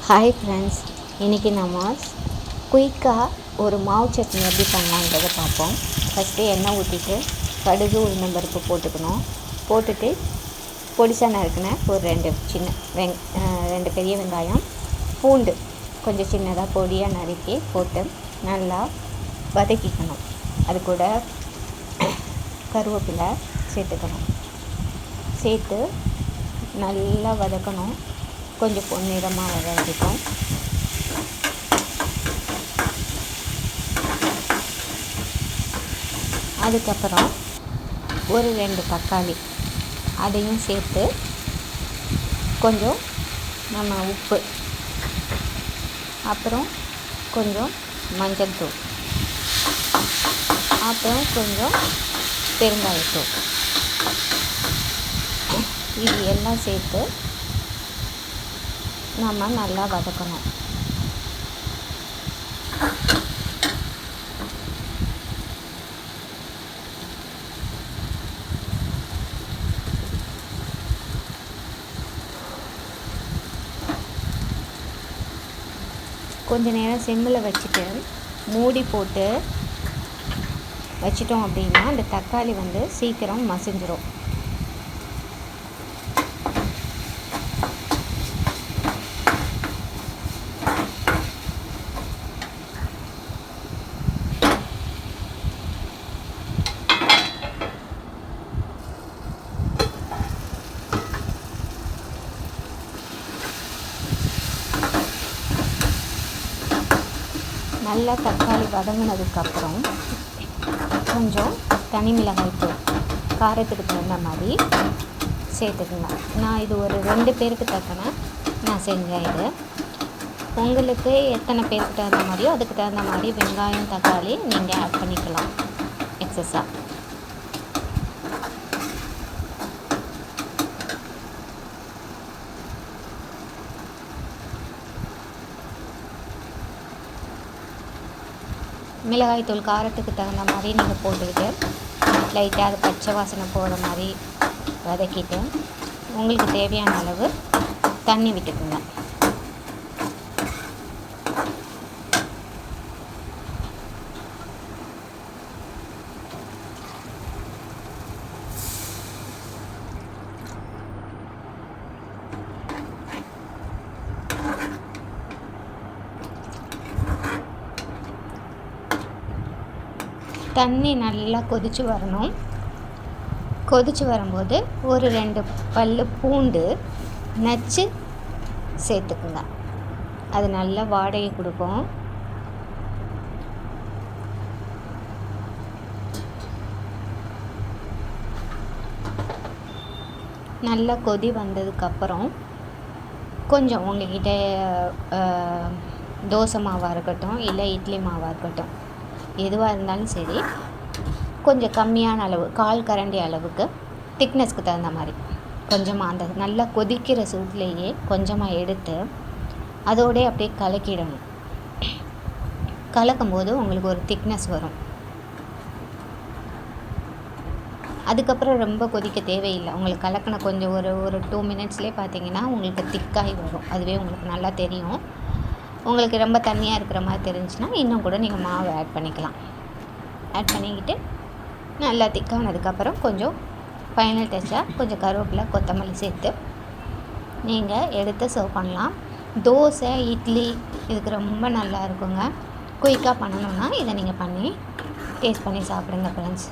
Hi friends, இன்றைக்கி நம்ம குயிக்காக ஒரு மாவு சட்னி எப்படி பண்ணலான்றதை பார்ப்போம். ஃபஸ்ட்டு எண்ணெய் ஊற்றிட்டு கடுகு உளுந்தம்பருப்பு போட்டுக்கணும். போட்டுட்டு பொடிசா நறுக்கின ஒரு ரெண்டு பெரிய வெங்காயம், பூண்டு கொஞ்சம் சின்னதாக பொடியாக நறுக்கி போட்டு நல்லா வதக்கிக்கணும். அது கூட கருவேப்பிலை சேர்த்துக்கணும். சேர்த்து நல்லா வதக்கணும். கொஞ்சம் பொன்னிறமாக வர வரைக்கும். அதுக்கப்புறம் ஒரு 2 தக்காளி அதையும் சேர்த்து கொஞ்சம் நம்ம உப்பு, அப்புறம் கொஞ்சம் மஞ்சள் தூள், அப்புறம் கொஞ்சம் பெருங்காயத்தூள், இது எல்லாம் சேர்த்து நம்ம நல்லா வதக்கணும். கொஞ்ச நேரம் சிம்மில் வச்சுட்டு மூடி போட்டு வச்சிட்டோம் அப்படின்னா அந்த தக்காளி சீக்கிரம் மசிஞ்சிரும். நல்லா தக்காளி வதங்கினதுக்கப்புறம் கொஞ்சம் தனி மிளகாய்த்தூள் காரத்துக்கு தகுந்த மாதிரி சேர்த்துக்குங்க. நான் இது ஒரு 2 பேருக்கு தக்கன நான் செஞ்சேன். இது உங்களுக்கு எத்தனை பேருக்கு தகுந்த மாதிரியோ அதுக்கு தகுந்த மாதிரி வெங்காயம் தக்காளி நீங்கள் ஆட் பண்ணிக்கலாம் எக்ஸஸாக. மிளகாய்த்தூள் காரத்துக்கு தகுந்த மாதிரி நீங்கள் போட்டுக்கிட்டு லைட்டாக அது பச்சை வாசனை போகிற மாதிரி வதக்கிட்டு உங்களுக்கு தேவையான அளவு தண்ணி விட்டுக்குங்க. தண்ணி நல்லா கொதித்து வரணும். கொதித்து வரும்போது ஒரு 2 பல் பூண்டு நச்சு சேர்த்துக்குங்க. அது நல்ல வாடையை கொடுக்கும். நல்லா கொதி வந்ததுக்கப்புறம் கொஞ்சம் உங்கள்கிட்ட தோசை மாவாக இருக்கட்டும் இல்லை இட்லி மாவாக இருக்கட்டும், எதுவாக இருந்தாலும் சரி, கொஞ்சம் கம்மியான அளவு 1/4 கரண்டி அளவுக்கு திக்னஸ்க்கு தகுந்த மாதிரி கொஞ்சமாக அந்த நல்லா கொதிக்கிற சூட்லேயே கொஞ்சமாக எடுத்து அதோடே அப்படியே கலக்கிடணும். கலக்கும் போது உங்களுக்கு ஒரு திக்னஸ் வரும். அதுக்கப்புறம் ரொம்ப கொதிக்க தேவையில்லை. உங்களுக்கு கலக்கின கொஞ்சம் ஒரு 2 மினிட்ஸ்லேயே பார்த்தீங்கன்னா உங்களுக்கு திக்காகி வரும். அதுவே உங்களுக்கு நல்லா தெரியும். உங்களுக்கு ரொம்ப தண்ணியாக இருக்கிற மாதிரி தெரிஞ்சுன்னா இன்னும் கூட நீங்கள் மாவு ஆட் பண்ணிக்கலாம். ஆட் பண்ணிக்கிட்டு நல்லா திக்கானதுக்கப்புறம் கொஞ்சம் ஃபைனல் டச்சாக கொஞ்சம் கருவேப்பிலை கொத்தமல்லி சேர்த்து நீங்கள் எடுத்து சர்வ் பண்ணலாம். தோசை இட்லி இதுக்கு ரொம்ப நல்லா இருக்குங்க. குயிக்காக பண்ணணுன்னா இதை நீங்கள் பண்ணி டேஸ்ட் பண்ணி சாப்பிடுங்க ஃப்ரெண்ட்ஸ்.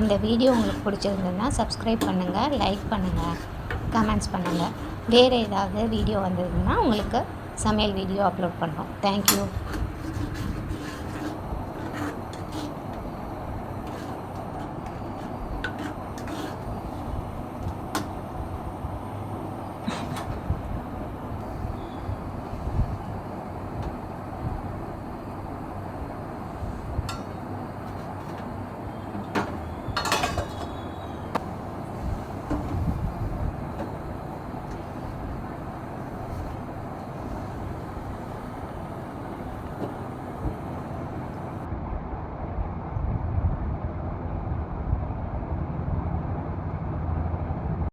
இந்த வீடியோ உங்களுக்கு பிடிச்சிருந்ததுன்னா சப்ஸ்கிரைப் பண்ணுங்கள், லைக் பண்ணுங்கள், கமெண்ட்ஸ் பண்ணுங்கள். வேறு ஏதாவது வீடியோ வந்ததுன்னா உங்களுக்கு சமையல் வீடியோ அப்லோட் பண்ணுறோம். தேங்க்யூ.